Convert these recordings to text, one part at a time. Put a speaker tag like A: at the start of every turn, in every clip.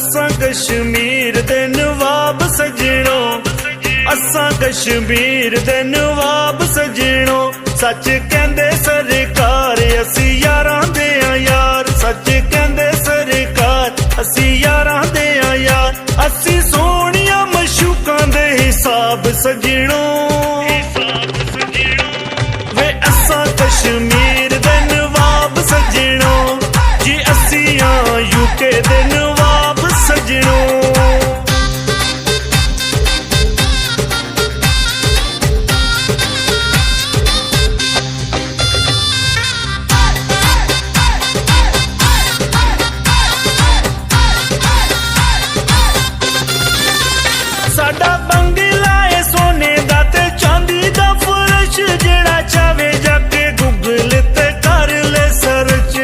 A: असां कश्मीर दे नवाब सजणो, असां कश्मीर दे नवाब सजणो। सच कहंदे सरकार असी यारां दे यार, सच कहंदे सरकार असी यारां दे यार। असी सोहणियां मशूकां दे हिसाब सजणो, वे असां कश्मीर दे नवाब सजणो जी, असी यूके दे नवाब सजणो। साडा बंगला है सोने दा ते चांदी दा फर्श, जेड़ा चावे जाके गूगल ते कर ले सर्च।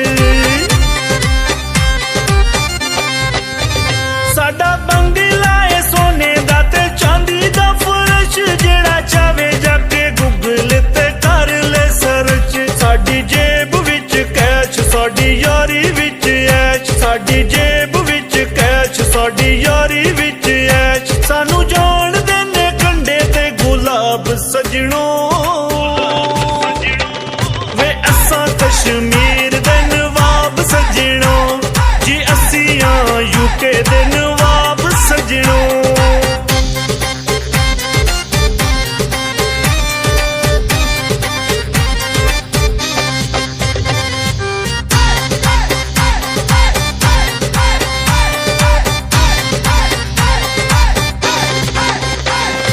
A: साडा बंगला है सोने दा ते चांदी दा फर्श, जेड़ा चावे जाके गूगल ते कर ले सर्च। साडी जेब विच कैश, साडी यारी विच ऐश, साडी जेब विच कैश, साडी यारी विच ऐश। सानू जान देने कंडे ते गुलाब सजणो, वे असां कश्मीर दे नवाब सजणो जी, असी यूके दे नवाब सजणो।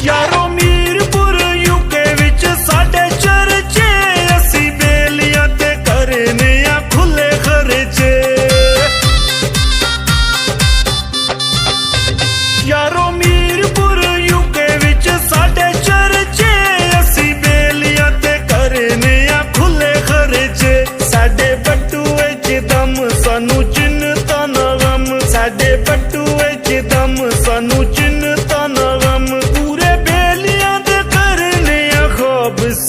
A: यारो मीरपुर यूके विच साडे चर्चे, असी बेलियां ते करने आ खुले खर्चे। यारो मीरपुर यूके विच साडे चर्चे, असी बेलियां ते करने आ खुले खर्चे। साडे बटूए च दम सानू चिन्नता ना गम, साडे बटूए च दम सानू चिन्नता ना गम।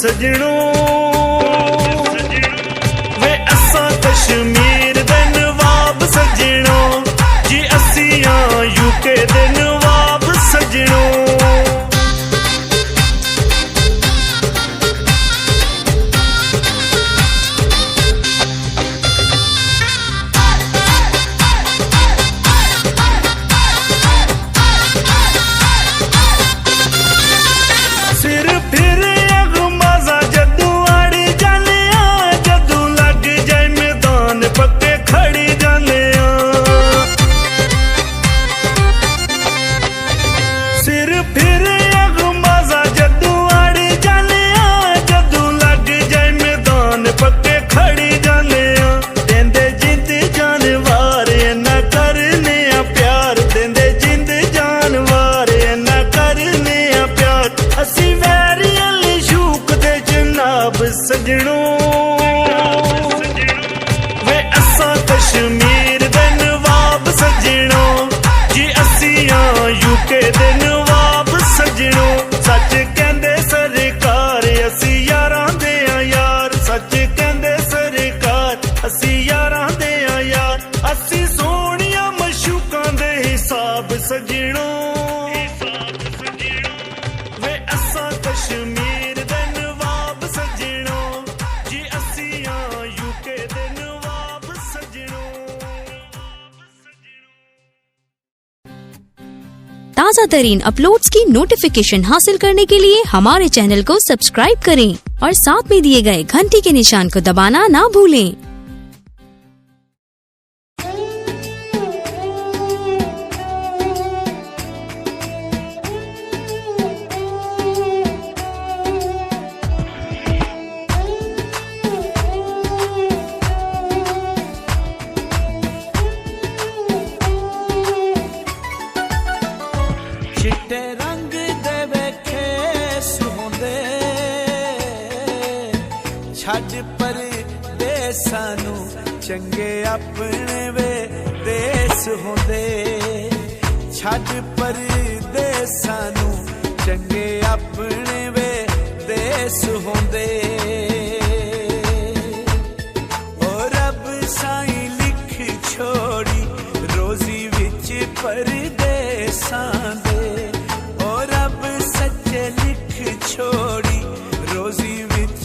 A: सजणो, वे असां कश्मीर दे नवाब सजणो जी, असी यूके दे नवाब सजणो। सिर फिर सिर फिर अगमाजा जदू आड़ी जाने, जदू लग जाए मैदान पक्के खड़ी जाने। देंदे जिंद जानवार ना करने प्यार, देंदे जिंद जानवार ना करने प्यार। असी वैरियां ली शूक दे जनाब सजणो, वे असां कश्मीर दे नवाब सजणो जी, असी यूके दे नवाब सजणो। सच कहंदे सरकार असी यारां दे यार, सच कहंदे सरकार असी यारां दे यार। असी सोहणियां मशूकां दे हिसाब सजणो, वे असां कश्मीर दे नवाब सजणो जी, असी यूके दे नवाब सजणो।
B: ताज़ा तरीन अपलोड्स की नोटिफिकेशन हासिल करने के लिए हमारे चैनल को सब्सक्राइब करें और साथ में दिए गए घंटी के निशान को दबाना ना भूलें।
C: चिट्टे रंग दे वेखे सुहोंदे, छड्ड पर देसां नू चंगे अपने वे देस होंदे। छड्ड पर देसां नू चंगे अपने वे देस होंदे। ओ रब साईं लिख छोड़ी रोजी विच परदेसां दे।